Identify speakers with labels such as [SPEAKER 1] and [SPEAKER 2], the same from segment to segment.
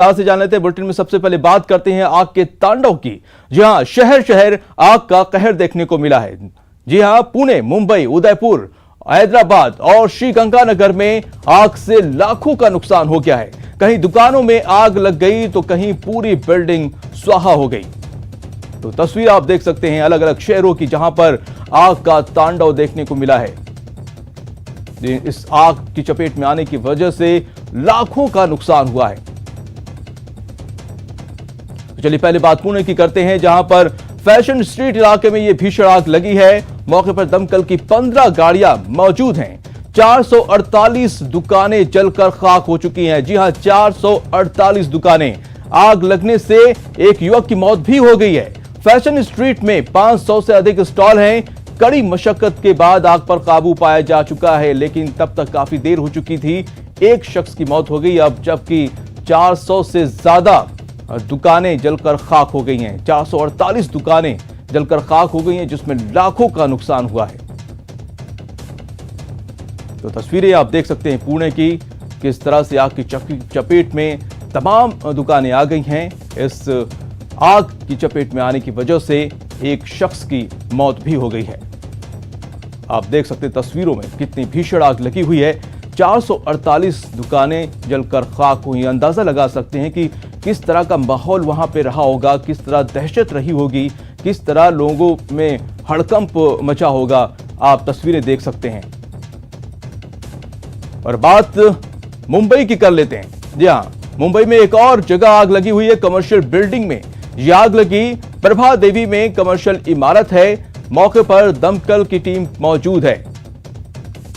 [SPEAKER 1] से जान लेते हैं। बुलेटिन में सबसे पहले बात करते हैं आग के तांडव की। जी हां, शहर शहर आग का कहर देखने को मिला है। जी हां, पुणे, मुंबई, उदयपुर, हैदराबाद और श्रीगंगानगर में आग से लाखों का नुकसान हो गया है। कहीं दुकानों में आग लग गई तो कहीं पूरी बिल्डिंग स्वाहा हो गई। तो तस्वीर आप देख सकते हैं अलग अलग शहरों की, जहां पर आग का तांडव देखने को मिला है। इस आग की चपेट में आने की वजह से लाखों का नुकसान हुआ है। चलिए पहले बात पुणे की करते हैं, जहां पर फैशन स्ट्रीट इलाके में यह भीषण आग लगी है। मौके पर दमकल की 15 गाड़ियां मौजूद हैं। 448 दुकानें जलकर खाक हो चुकी हैं। जी हां, 448 दुकानें। आग लगने से एक युवक की मौत भी हो गई है। फैशन स्ट्रीट में 500 से अधिक स्टॉल हैं। कड़ी मशक्कत के बाद आग पर काबू पाया जा चुका है, लेकिन तब तक काफी देर हो चुकी थी। एक शख्स की मौत हो गई, अब जबकि 400 से ज्यादा दुकानें जलकर खाक हो गई हैं। 448 दुकानें जलकर खाक हो गई हैं, जिसमें लाखों का नुकसान हुआ है। तो तस्वीरें आप देख सकते हैं पुणे की, किस तरह से आग की चपेट में तमाम दुकानें आ गई हैं। इस आग की चपेट में आने की वजह से एक शख्स की मौत भी हो गई है। आप देख सकते हैं तस्वीरों में कितनी भीषण आग लगी हुई है। 448 दुकानें जलकर खाक हुई। अंदाजा लगा सकते हैं कि किस तरह का माहौल वहां पे रहा होगा, किस तरह दहशत रही होगी, किस तरह लोगों में हड़कंप मचा होगा। आप तस्वीरें देख सकते हैं। और बात मुंबई की कर लेते हैं। जी हां, मुंबई में एक और जगह आग लगी हुई है, कमर्शियल बिल्डिंग में यह आग लगी। प्रभा देवी में कमर्शियल इमारत है। मौके पर दमकल की टीम मौजूद है।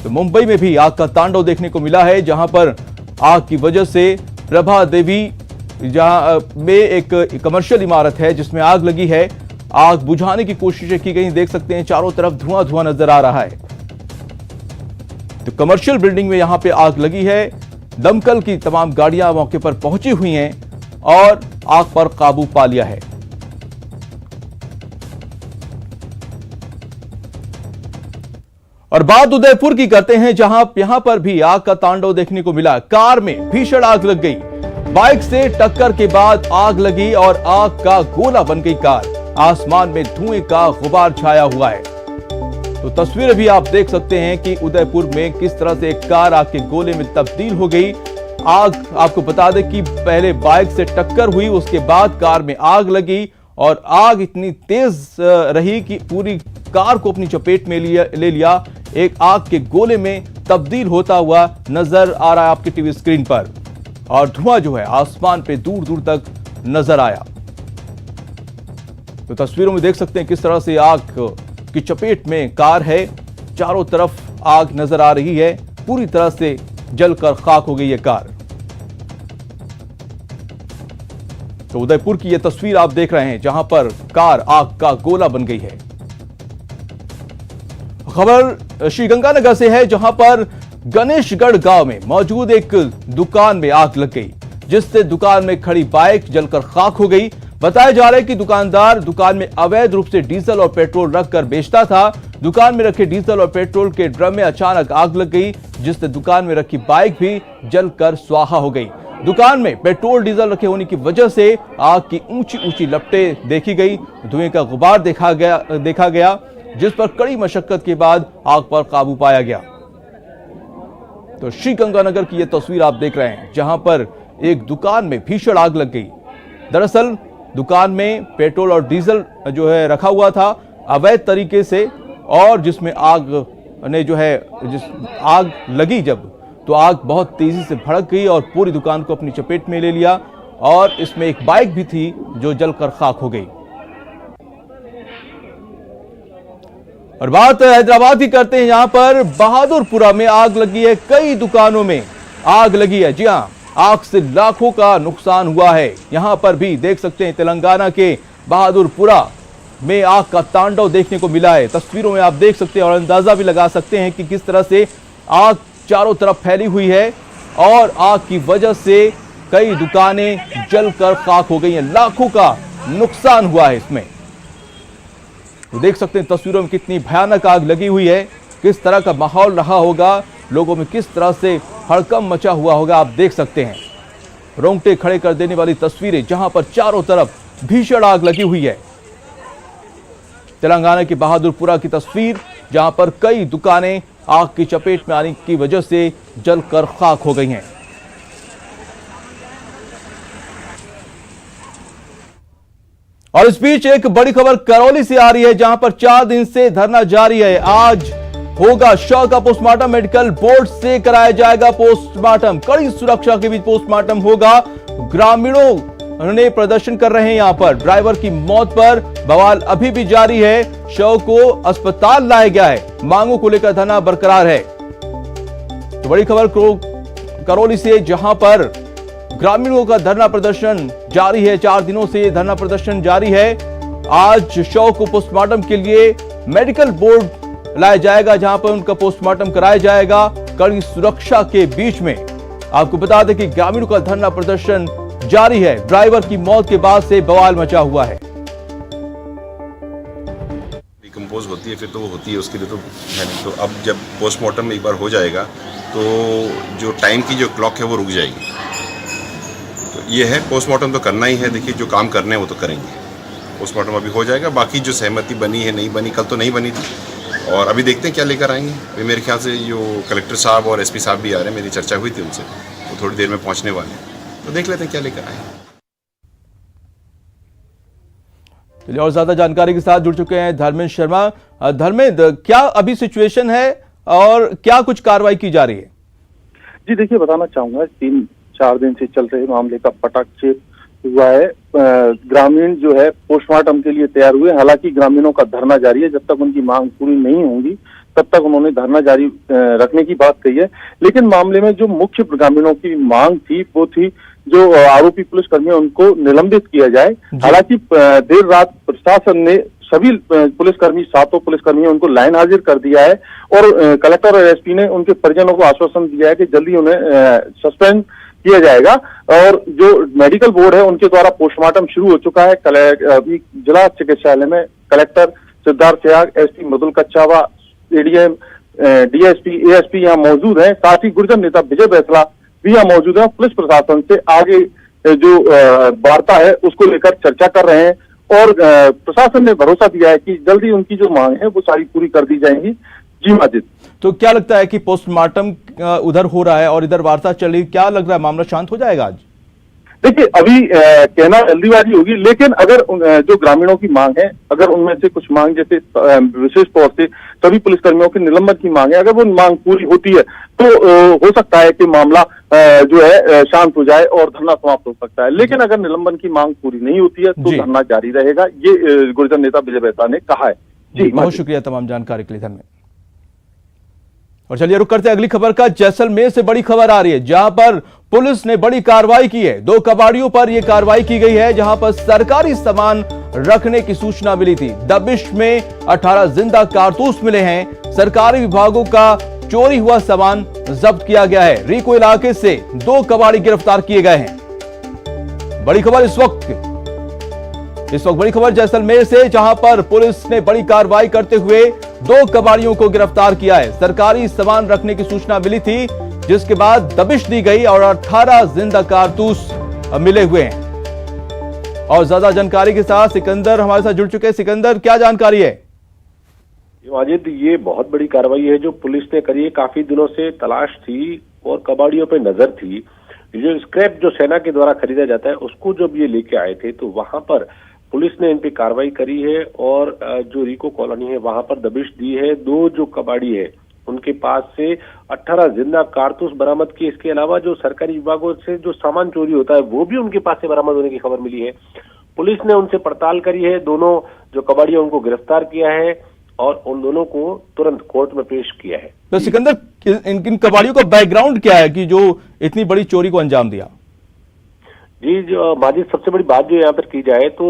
[SPEAKER 1] तो मुंबई में भी आग का तांडव देखने को मिला है, जहां पर आग की वजह से प्रभा देवी जहां में एक कमर्शियल इमारत है जिसमें आग लगी है। आग बुझाने की कोशिशें की गई, देख सकते हैं चारों तरफ धुआं धुआं नजर आ रहा है। तो कमर्शियल बिल्डिंग में यहां पे आग लगी है। दमकल की तमाम गाड़ियां मौके पर पहुंची हुई हैं और आग पर काबू पा लिया है। और बात उदयपुर की करते हैं, जहां यहां पर भी आग का तांडव देखने को मिला। कार में भीषण आग लग गई। बाइक से टक्कर के बाद आग लगी और आग का गोला बन गई कार। आसमान में धुएं का गुबार छाया हुआ है। तो तस्वीरें भी आप देख सकते हैं कि उदयपुर में किस तरह से एक कार आग के गोले में तब्दील हो गई। आग, आपको बता दें कि पहले बाइक से टक्कर हुई, उसके बाद कार में आग लगी और आग इतनी तेज रही कि पूरी कार को अपनी चपेट में ले लिया। एक आग के गोले में तब्दील होता हुआ नजर आ रहा है आपकी टीवी स्क्रीन पर, और धुआं जो है आसमान पे दूर दूर तक नजर आया। तो तस्वीरों में देख सकते हैं किस तरह से आग की चपेट में कार है। चारों तरफ आग नजर आ रही है, पूरी तरह से जलकर खाक हो गई है कार। तो उदयपुर की यह तस्वीर आप देख रहे हैं, जहां पर कार आग का गोला बन गई है। खबर श्रीगंगानगर से है, जहां पर गणेशगढ़ गांव में मौजूद एक दुकान में आग लग गई, जिससे दुकान में खड़ी बाइक जलकर खाक हो गई। बताया जा रहा है कि दुकानदार दुकान में अवैध रूप से डीजल और पेट्रोल रखकर बेचता था। दुकान में रखे डीजल और पेट्रोल के ड्रम में अचानक आग लग गई, जिससे दुकान में रखी बाइक भी जलकर स्वाहा हो गई। दुकान में पेट्रोल डीजल रखे होने की वजह से आग की ऊंची ऊंची लपटें देखी गई। धुएं का गुबार देखा गया, जिस पर कड़ी मशक्कत के बाद आग पर काबू पाया गया। तो श्रीगंगानगर की यह तस्वीर आप देख रहे हैं, जहां पर एक दुकान में भीषण आग लग गई। दरअसल दुकान में पेट्रोल और डीजल जो है रखा हुआ था अवैध तरीके से, और जिसमें आग ने जो है आग लगी जब, तो आग बहुत तेजी से भड़क गई और पूरी दुकान को अपनी चपेट में ले लिया, और इसमें एक बाइक भी थी जो जलकर खाक हो गई। और बात हैदराबाद की करते हैं, यहां पर बहादुरपुरा में आग लगी है। कई दुकानों में आग लगी है। जी हां, आग से लाखों का नुकसान हुआ है। यहां पर भी देख सकते हैं तेलंगाना के बहादुरपुरा में आग का तांडव देखने को मिला है। तस्वीरों में आप देख सकते हैं और अंदाजा भी लगा सकते हैं कि किस तरह से आग चारों तरफ फैली हुई है, और आग की वजह से कई दुकानें जलकर खाक हो गई हैं। लाखों का नुकसान हुआ है इसमें। तो देख सकते हैं तस्वीरों में कितनी भयानक आग लगी हुई है, किस तरह का माहौल रहा होगा, लोगों में किस तरह से हड़कंप मचा हुआ होगा, आप देख सकते हैं। रोंगटे खड़े कर देने वाली तस्वीरें, जहां पर चारों तरफ भीषण आग लगी हुई है। तेलंगाना की बहादुरपुरा की तस्वीर, जहां पर कई दुकानें आग की चपेट में आने की वजह से जलकर खाक हो गई हैं। और इस बीच एक बड़ी खबर करौली से आ रही है, जहां पर 4 दिन से धरना जारी है। आज होगा शव का पोस्टमार्टम, मेडिकल बोर्ड से कराया जाएगा पोस्टमार्टम। कड़ी सुरक्षा के बीच पोस्टमार्टम होगा। ग्रामीणों ने प्रदर्शन कर रहे हैं। यहां पर ड्राइवर की मौत पर बवाल अभी भी जारी है। शव को अस्पताल लाया गया है। मांगों को लेकर धरना बरकरार है। तो बड़ी खबर करौली से, जहां पर ग्रामीणों का धरना प्रदर्शन जारी है। 4 दिनों से धरना प्रदर्शन जारी है। आज शव को पोस्टमार्टम के लिए मेडिकल बोर्ड लाया जाएगा, जहां पर उनका पोस्टमार्टम कराया जाएगा कड़ी सुरक्षा के बीच में। आपको बता दें कि ग्रामीणों का धरना प्रदर्शन जारी है। ड्राइवर की मौत के बाद से बवाल मचा हुआ है।
[SPEAKER 2] डिकम्पोज होती है फिर तो वो होती है, उसके लिए तो है नहीं। तो अब जब पोस्टमार्टम एक बार हो जाएगा तो जो टाइम की जो क्लॉक है वो रुक जाएगी। तो ये है, पोस्टमार्टम तो करना ही है। देखिए जो काम करने हैं वो तो करेंगे। पोस्टमार्टम अभी हो जाएगा। बाकी जो सहमति बनी है नहीं बनी, कल तो नहीं बनी थी, और अभी देखते हैं क्या लेकर आएंगे। वे मेरे ख्याल से जो कलेक्टर साहब और एसपी साहब भी आ रहे हैं, मेरी चर्चा हुई थी उनसे, वो थोड़ी देर में पहुंचने वाले हैं। तो देख लेते हैं क्या लेकर आए।
[SPEAKER 1] चलिए, और ज्यादा जानकारी के साथ जुड़ चुके हैं धर्मेंद्र शर्मा। धर्मेंद्र, क्या अभी सिचुएशन है और क्या कुछ कार्रवाई की जा रही है?
[SPEAKER 3] जी देखिए, बताना चाहूंगा 3-4 दिन से चल रहे मामले का पटाक्षेप हुआ है। ग्रामीण जो है पोस्टमार्टम के लिए तैयार हुए। हालांकि ग्रामीणों का धरना जारी है। जब तक उनकी मांग पूरी नहीं होंगी तब तक उन्होंने धरना जारी रखने की बात कही है। लेकिन मामले में जो मुख्य ग्रामीणों की मांग थी वो थी जो आरोपी पुलिसकर्मी उनको निलंबित किया जाए। हालांकि देर रात प्रशासन ने सभी पुलिसकर्मी, 7 पुलिसकर्मी, उनको लाइन हाजिर कर दिया है और कलेक्टर और एसपी ने उनके परिजनों को आश्वासन दिया है कि जल्दी उन्हें सस्पेंड किया जाएगा। और जो मेडिकल बोर्ड है उनके द्वारा पोस्टमार्टम शुरू हो चुका है। अभी जिला चिकित्सालय में कलेक्टर सिद्धार्थ त्याग, एसपी मृदुल कच्छावा, एडीएम, डीएसपी, एएसपी यहाँ मौजूद हैं। साथ ही गुर्जर नेता विजय बैसला भी यहाँ मौजूद है। पुलिस प्रशासन से आगे जो वार्ता है उसको लेकर चर्चा कर रहे हैं और प्रशासन ने भरोसा दिया है कि जल्दी उनकी जो मांग है वो सारी पूरी कर दी जाएंगी। जी माजिद,
[SPEAKER 1] तो क्या लगता है कि पोस्टमार्टम उधर हो रहा है और इधर वार्ता चल रही, क्या लग रहा है मामला शांत हो जाएगा आज?
[SPEAKER 3] देखिए, अभी कहना जल्दीबाजी होगी, लेकिन अगर जो ग्रामीणों की मांग है, अगर उनमें से कुछ मांग, जैसे विशेष तौर से सभी पुलिसकर्मियों के निलंबन की मांग है, अगर वो मांग पूरी होती है तो हो सकता है कि मामला जो है शांत हो जाए और धरना समाप्त हो सकता है। लेकिन अगर निलंबन की मांग पूरी नहीं होती है तो धरना जारी रहेगा, ये गुर्जर नेता विजय बैसला ने कहा है। जी,
[SPEAKER 1] बहुत शुक्रिया तमाम जानकारी के लिए धन्यवाद। और चलिए रुक करते हैं अगली खबर का। जैसलमेर से बड़ी खबर आ रही है, जहां पर पुलिस ने बड़ी कार्रवाई की है। 2 कबाड़ियों पर यह कार्रवाई की गई है, जहां पर सरकारी सामान रखने की सूचना मिली थी। दबिश में 18 जिंदा कारतूस मिले हैं। सरकारी विभागों का चोरी हुआ सामान जब्त किया गया है। रीको इलाके से 2 कबाड़ी गिरफ्तार किए गए हैं। बड़ी खबर इस वक्त बड़ी खबर जैसलमेर से, जहां पर पुलिस ने बड़ी कार्रवाई करते हुए 2 कबाड़ियों को गिरफ्तार किया है। सरकारी सामान रखने की सूचना मिली थी, जिसके बाद दबिश दी गई और 18 जिंदा कारतूस मिले हुए हैं। और ज्यादा जानकारी के साथ सिकंदर हमारे साथ जुड़ चुके हैं। सिकंदर, क्या जानकारी है?
[SPEAKER 4] वाजिद, ये बहुत बड़ी कार्रवाई है जो पुलिस ने करी है। काफी दिनों से तलाश थी और कबाड़ियों पे नजर थी। जो स्क्रैप जो सेना के द्वारा खरीदा जाता है उसको जब ये लेके आए थे तो वहां पर पुलिस ने इन पे कार्रवाई करी है और जो रीको कॉलोनी है वहां पर दबिश दी है। 2 जो कबाड़ी है उनके पास से 18 जिंदा कारतूस बरामद किए। इसके अलावा जो सरकारी विभागों से जो सामान चोरी होता है वो भी उनके पास से बरामद होने की खबर मिली है। पुलिस ने उनसे पड़ताल करी है। दोनों जो कबाड़ी उनको गिरफ्तार किया है और उन दोनों को तुरंत कोर्ट में पेश किया है।
[SPEAKER 1] तो सिकंदर, इन कबाड़ियों का बैकग्राउंड क्या है कि जो इतनी बड़ी चोरी को अंजाम दिया?
[SPEAKER 4] जी, जो माजिद, सबसे बड़ी बात जो यहाँ पर की जाए तो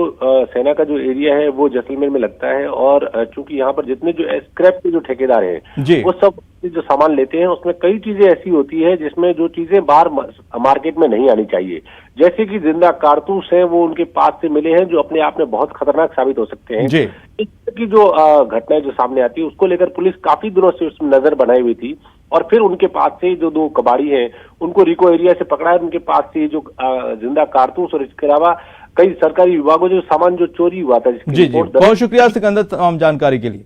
[SPEAKER 4] सेना का जो एरिया है वो जैसलमेर में लगता है और चूंकि यहाँ पर जितने जो स्क्रैप के जो ठेकेदार हैं वो सब जो सामान लेते हैं उसमें कई चीजें ऐसी होती है जिसमें जो चीजें बाहर मार्केट में नहीं आनी चाहिए, जैसे कि जिंदा कारतूस हैं वो उनके पास से मिले हैं जो अपने आप में बहुत खतरनाक साबित हो सकते हैं। इस की जो घटनाएं जो सामने आती है उसको लेकर पुलिस काफी दिनों से उसमें नजर बनाई हुई थी और फिर उनके पास से जो 2 कबाड़ी हैं उनको रिको एरिया से पकड़ा है। उनके पास से जो जिंदा कारतूस और इसके अलावा कई सरकारी विभागों जो सामान जो चोरी हुआ था जिसकी
[SPEAKER 1] जी बहुत शुक्रिया सिकंदर तमाम जानकारी के लिए।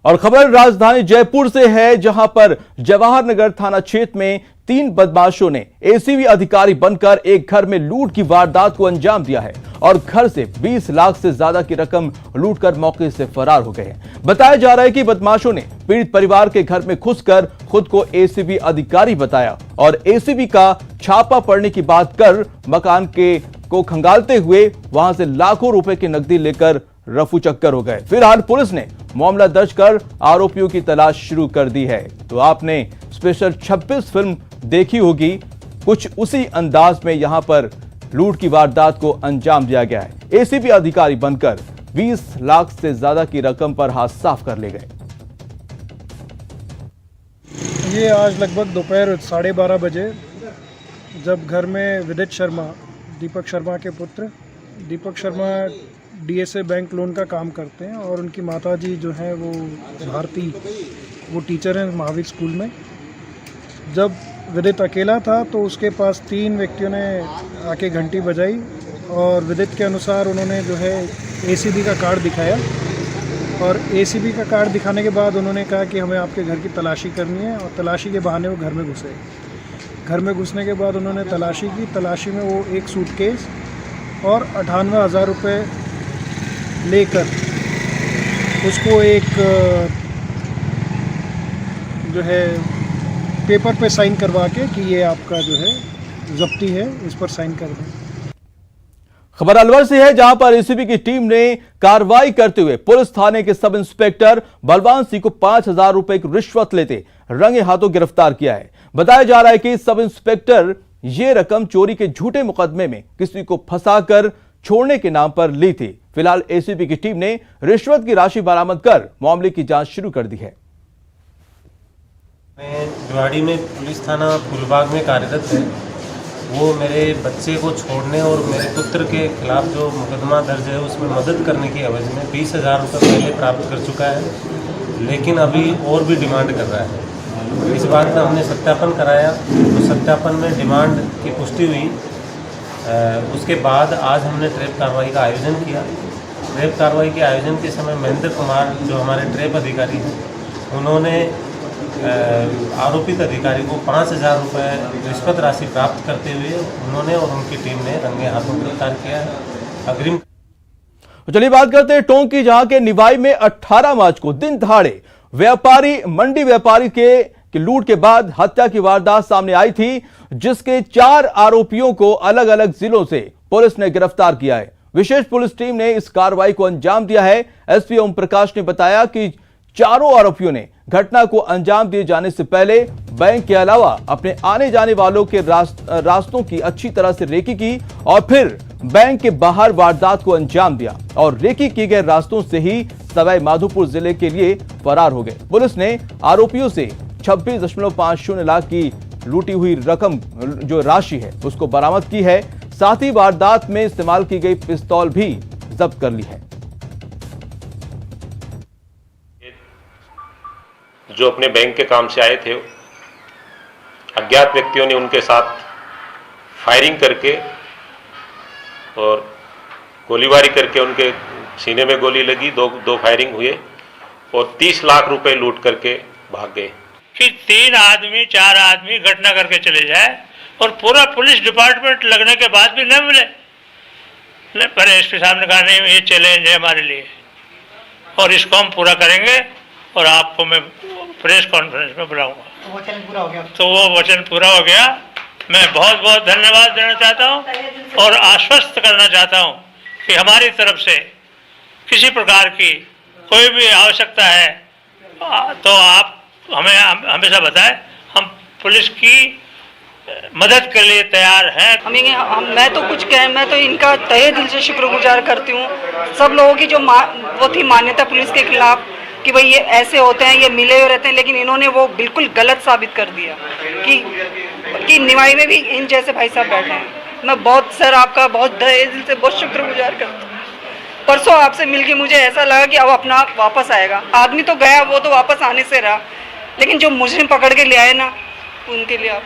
[SPEAKER 1] और खबर राजधानी जयपुर से है, जहां पर जवाहर नगर थाना क्षेत्र में 3 बदमाशों ने एसीबी अधिकारी बनकर एक घर में लूट की वारदात को अंजाम दिया है और घर से 20 लाख से ज्यादा की रकम लूटकर मौके से फरार हो गए। बताया जा रहा है कि बदमाशों ने पीड़ित परिवार के घर में घुसकर खुद को एसीबी अधिकारी बताया और एसीबी का छापा पड़ने की बात कर मकान को खंगालते हुए वहां से लाखों रुपए की नकदी लेकर रफू चक्कर हो गए। फिलहाल पुलिस ने मामला दर्ज कर आरोपियों की तलाश शुरू कर दी है। तो आपने स्पेशल 26 फिल्म देखी होगी, कुछ उसी अंदाज में यहां पर लूट की वारदात को अंजाम दिया गया है। एसीबी अधिकारी बनकर 20 लाख से ज्यादा की रकम पर हाथ साफ कर ले गए।
[SPEAKER 5] ये आज लगभग दोपहर 12:30 बजे जब घर में विदित शर्मा, दीपक शर्मा के पुत्र Deepak Sharma DSA bank loan का काम करते हैं और उनकी माताजी जो है वो भारती, वो टीचर हैं महावीर स्कूल में। जब विदित अकेला था तो उसके पास 3 व्यक्तियों ने आके घंटी बजाई और विदित के अनुसार उन्होंने जो है एसीबी का कार्ड दिखाया और एसीबी का कार्ड दिखाने के बाद उन्होंने कहा कि हमें आपके घर की तलाशी करनी है और तलाशी के बहाने वो घर में घुसे। घर में घुसने के बाद उन्होंने तलाशी की। तलाशी में वो एक सूटकेस और 98,000 रुपये लेकर उसको एक जो है पेपर पे साइन करवा के कि ये आपका जो है जब्ती है, इस पर साइन कर दें।
[SPEAKER 1] खबर अलवर से है, जहां पर एसीबी की टीम ने कार्रवाई करते हुए पुलिस थाने के सब इंस्पेक्टर बलवान सिंह को 5,000 रुपए की रिश्वत लेते रंगे हाथों गिरफ्तार किया है। बताया जा रहा है कि सब इंस्पेक्टर ये रकम चोरी के झूठे मुकदमे में किसी को फंसाकर छोड़ने के नाम पर ली थी। फिलहाल एसीबी की टीम ने रिश्वत की राशि बरामद कर मामले की जांच शुरू कर दी है।
[SPEAKER 6] मैं भिवाड़ी में पुलिस थाना फूलबाग में कार्यरत है। वो मेरे बच्चे को छोड़ने और मेरे पुत्र के खिलाफ जो मुकदमा दर्ज है उसमें मदद करने की एवज में 20,000 रुपये पहले प्राप्त कर चुका है, लेकिन अभी और भी डिमांड कर रहा है। इस बात का हमने सत्यापन कराया तो सत्यापन में डिमांड की पुष्टि हुई। उसके बाद आज हमने ट्रैप कार्रवाई का आयोजन किया। ट्रैप कार्रवाई के आयोजन के समय महेंद्र कुमार जो हमारे ट्रैप अधिकारी हैं उन्होंने आरोपित अधिकारी को 5,000 रुपये रिश्वत राशि प्राप्त करते हुए उन्होंने और उनकी टीम ने रंगे हाथों गिरफ्तार किया है। अग्रिम
[SPEAKER 1] चलिए बात करते हैं टोंक की, जहां के निवाई में 18 मार्च को दिन दहाड़े मंडी व्यापारी के लूट के बाद हत्या की वारदात सामने आई थी, जिसके 4 आरोपियों को अलग अलग जिलों से पुलिस ने गिरफ्तार किया है। विशेष पुलिस टीम ने इस कार्रवाई को अंजाम दिया है। एसपी ओम प्रकाश ने बताया कि चारों आरोपियों ने घटना को अंजाम दिए जाने से पहले बैंक के अलावा अपने आने जाने वालों के रास्तों की अच्छी तरह से रेकी की और फिर बैंक के बाहर वारदात को अंजाम दिया और रेकी किए गए रास्तों से ही सवाई माधोपुर जिले के लिए फरार हो गए। पुलिस ने आरोपियों से 26.50 लाख की लूटी हुई रकम जो राशि है उसको बरामद की है। साथ ही वारदात में इस्तेमाल की गई पिस्तौल भी जब्त कर ली है।
[SPEAKER 7] जो अपने बैंक के काम से आए थे, अज्ञात व्यक्तियों ने उनके साथ फायरिंग करके और गोलीबारी करके उनके सीने में गोली लगी, दो फायरिंग हुए और 30 लाख रुपए लूट करके भाग गए।
[SPEAKER 8] कि 3 आदमी 4 आदमी घटना करके चले जाए और पूरा पुलिस डिपार्टमेंट लगने के बाद भी न मिले। पर एसपी साहब ने कहा नहीं, ये चैलेंज है हमारे लिए और इसको हम पूरा करेंगे और आपको मैं प्रेस कॉन्फ्रेंस में बुलाऊंगा।
[SPEAKER 9] वचन पूरा हो गया।
[SPEAKER 8] तो वो वचन पूरा हो गया। मैं बहुत बहुत धन्यवाद देना चाहता हूँ और आश्वस्त करना चाहता हूँ कि हमारी तरफ से किसी प्रकार की कोई भी आवश्यकता है तो आप हमें हमेशा बताएं। हम पुलिस की मदद के लिए तैयार हैं।
[SPEAKER 9] मैं तो कुछ कह, मैं तो इनका तहे दिल से शुक्रगुजार करती हूँ। सब लोगों की जो वो थी मान्यता पुलिस के खिलाफ कि भाई ये ऐसे होते हैं, ये मिले हुए रहते हैं, लेकिन इन्होंने वो बिल्कुल गलत साबित कर दिया कि निवाई में भी इन जैसे भाई साहब बैठे हैं। मैं बहुत सर आपका बहुत दिल से बहुत शुक्रगुजार करता हूँ। परसों आपसे मिलके मुझे ऐसा लगा कि अब अपना आप वापस आएगा। आदमी तो गया, वो तो वापस आने से रहा, लेकिन जो मुजरिम पकड़ के ले आए ना, उनके लिए आप।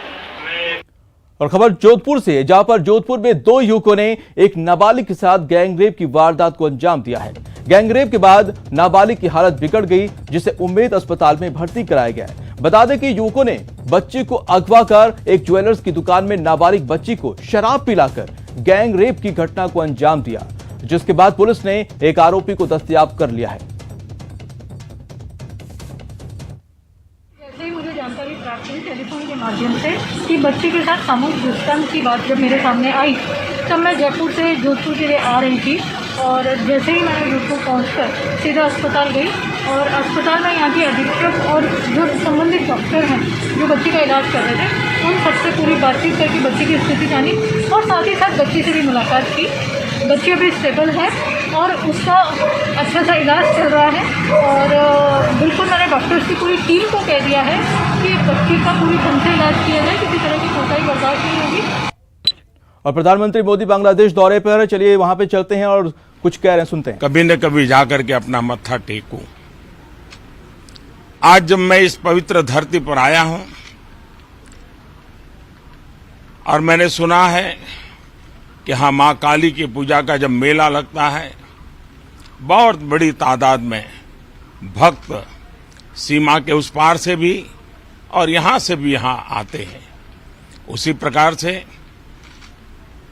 [SPEAKER 1] और खबर जोधपुर से, जहां पर जोधपुर में 2 युवकों ने एक नाबालिग के साथ गैंगरेप की वारदात को अंजाम दिया है। गैंगरेप के बाद नाबालिग की हालत बिगड़ गई, जिसे उम्मेद अस्पताल में भर्ती कराया गया है। बता दें कि युवकों ने बच्ची को अगवा कर एक ज्वेलर्स की दुकान में नाबालिग बच्ची को शराब पिलाकर गैंगरेप की घटना को अंजाम दिया, जिसके बाद पुलिस ने एक आरोपी को दस्तयाब कर लिया है।
[SPEAKER 10] जैसे ही मुझे जानकारी प्राप्त हुई टेलीफोन के माध्यम से कि बच्ची के साथ सामूहिक दुष्कर्म की बात जब मेरे सामने आई, तब मैं जयपुर से जोधपुर के लिए आ रही थी और जैसे ही मैंने जोधपुर पहुंचकर सीधा अस्पताल गई और अस्पताल में यहाँ की अधीक्षक और जो संबंधित डॉक्टर हैं जो बच्ची का इलाज कर रहे थे, उन सबसे पूरी बातचीत करके बच्ची की स्थिति जानी और साथ ही साथ बच्ची से भी मुलाकात की। बच्ची अभी स्टेबल है और उसका अच्छा सा इलाज चल रहा है और बिल्कुल मैंने डॉक्टर्स की पूरी टीम को कह दिया है कि बच्ची का पूरी ढंग से इलाज किया जाए, किसी तरह की कोताही बर्दाश्त नहीं होगी।
[SPEAKER 1] और प्रधानमंत्री मोदी बांग्लादेश दौरे पर, चलिए वहां पे चलते हैं और कुछ कह रहे हैं, सुनते हैं।
[SPEAKER 11] कभी न कभी जाकर के अपना मत्था टेकूं। आज जब मैं इस पवित्र धरती पर आया हूं और मैंने सुना है कि हाँ, मां काली की पूजा का जब मेला लगता है, बहुत बड़ी तादाद में भक्त सीमा के उस पार से भी और यहां से भी यहां आते हैं। उसी प्रकार से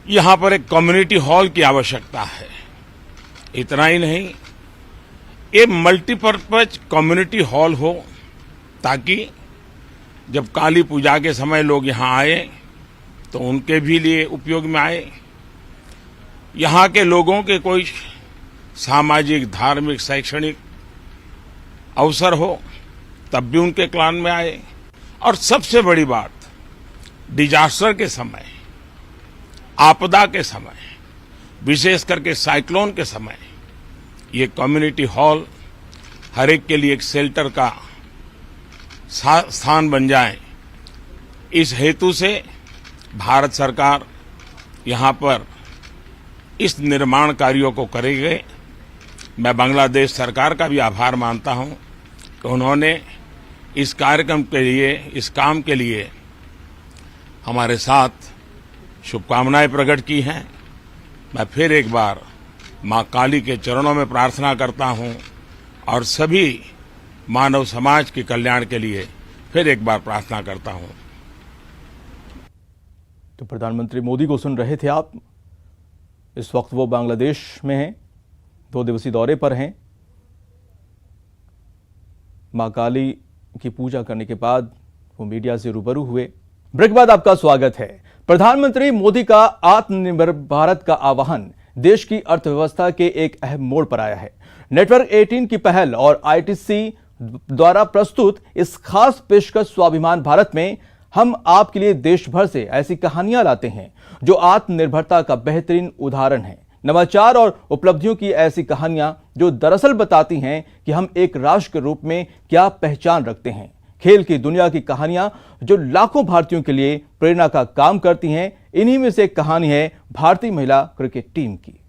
[SPEAKER 11] यहां पर एक कम्युनिटी हॉल की आवश्यकता है। इतना ही नहीं, ये मल्टीपर्पज कम्युनिटी हॉल हो ताकि जब काली पूजा के समय लोग यहां आए तो उनके भी लिए उपयोग में आए। यहां के लोगों के कोई सामाजिक, धार्मिक, शैक्षणिक अवसर हो तब भी उनके क्लान में आए। और सबसे बड़ी बात, डिजास्टर के समय, आपदा के समय, विशेष करके साइक्लोन के समय, ये कम्युनिटी हॉल हर एक के लिए एक शेल्टर का स्थान बन जाए। इस हेतु से भारत सरकार यहाँ पर इस निर्माण कार्यों को करेगी। मैं बांग्लादेश सरकार का भी आभार मानता हूँ कि उन्होंने इस कार्यक्रम के लिए, इस काम के लिए हमारे साथ शुभकामनाएं प्रकट की हैं। मैं फिर एक बार मां काली के चरणों में प्रार्थना करता हूं और सभी मानव समाज के कल्याण के लिए फिर एक बार प्रार्थना करता हूं।
[SPEAKER 1] तो प्रधानमंत्री मोदी को सुन रहे थे आप। इस वक्त वो बांग्लादेश में हैं, 2 दिवसीय दौरे पर हैं। मां काली की पूजा करने के बाद वो मीडिया से रूबरू हुए। ब्रेक बाद आपका स्वागत है। प्रधानमंत्री मोदी का आत्मनिर्भर भारत का आह्वान देश की अर्थव्यवस्था के एक अहम मोड़ पर आया है। नेटवर्क 18 की पहल और आईटीसी द्वारा प्रस्तुत इस खास पेशकश स्वाभिमान भारत में हम आपके लिए देश भर से ऐसी कहानियां लाते हैं जो आत्मनिर्भरता का बेहतरीन उदाहरण है। नवाचार और उपलब्धियों की ऐसी कहानियां जो दरअसल बताती हैं कि हम एक राष्ट्र के रूप में क्या पहचान रखते हैं। खेल की दुनिया की कहानियां जो लाखों भारतीयों के लिए प्रेरणा का काम करती हैं। इन्हीं में से एक कहानी है भारतीय महिला क्रिकेट टीम की।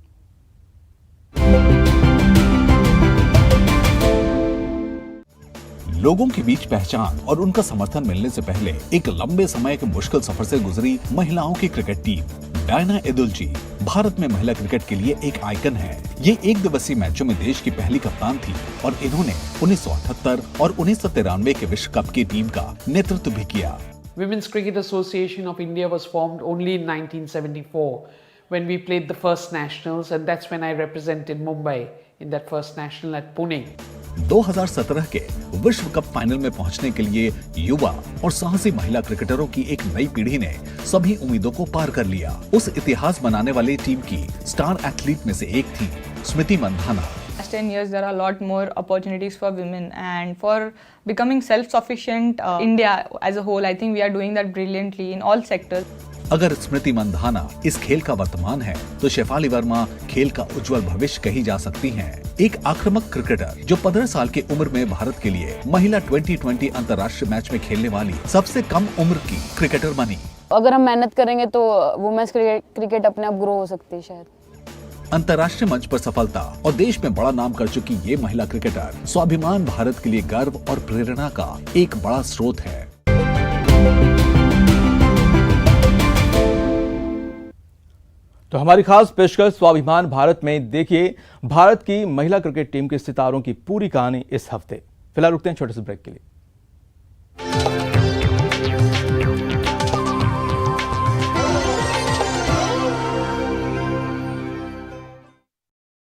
[SPEAKER 12] लोगों के बीच पहचान और उनका समर्थन मिलने से पहले एक लंबे समय के मुश्किल सफर से गुजरी महिलाओं की क्रिकेट टीम। डायना एदुलजी भारत में महिला क्रिकेट के लिए एक आइकन है। ये 1 दिवसीय मैचों में देश की पहली कप्तान थी और इन्होंने 1978 और 1993 के विश्व कप की टीम का नेतृत्व भी किया।
[SPEAKER 13] Women's Cricket Association of India was formed only in 1974 when we played the first nationals, and that's when I represented Mumbai in that first national at Pune.
[SPEAKER 12] 2017 के विश्व कप फाइनल में पहुंचने के लिए युवा और साहसी महिला क्रिकेटरों की एक नई पीढ़ी ने सभी उम्मीदों को पार कर लिया। उस इतिहास बनाने वाली टीम की स्टार एथलीट में से एक थी Smriti Mandhana.
[SPEAKER 14] Last 10 years there are a lot more opportunities for women and for becoming self-sufficient. India as a whole, I think we are doing that brilliantly in all sectors.
[SPEAKER 12] अगर स्मृति मंधाना इस खेल का वर्तमान है तो शेफाली वर्मा खेल का उज्जवल भविष्य कही जा सकती हैं। एक आक्रामक क्रिकेटर जो 15 साल की उम्र में भारत के लिए महिला 2020 अंतर्राष्ट्रीय मैच में खेलने वाली सबसे कम उम्र की क्रिकेटर बनी।
[SPEAKER 15] अगर हम मेहनत करेंगे तो वुमेन्स क्रिकेट अपने आप ग्रो हो सकती है शायद।
[SPEAKER 12] अंतर्राष्ट्रीय मंच पर सफलता और देश में बड़ा नाम कर चुकी ये महिला क्रिकेटर स्वाभिमान भारत के लिए गर्व और प्रेरणा का एक बड़ा स्रोत है।
[SPEAKER 1] तो हमारी खास पेशकश स्वाभिमान भारत में देखिए भारत की महिला क्रिकेट टीम के सितारों की पूरी कहानी इस हफ्ते। फिलहाल रुकते हैं छोटे से ब्रेक के लिए।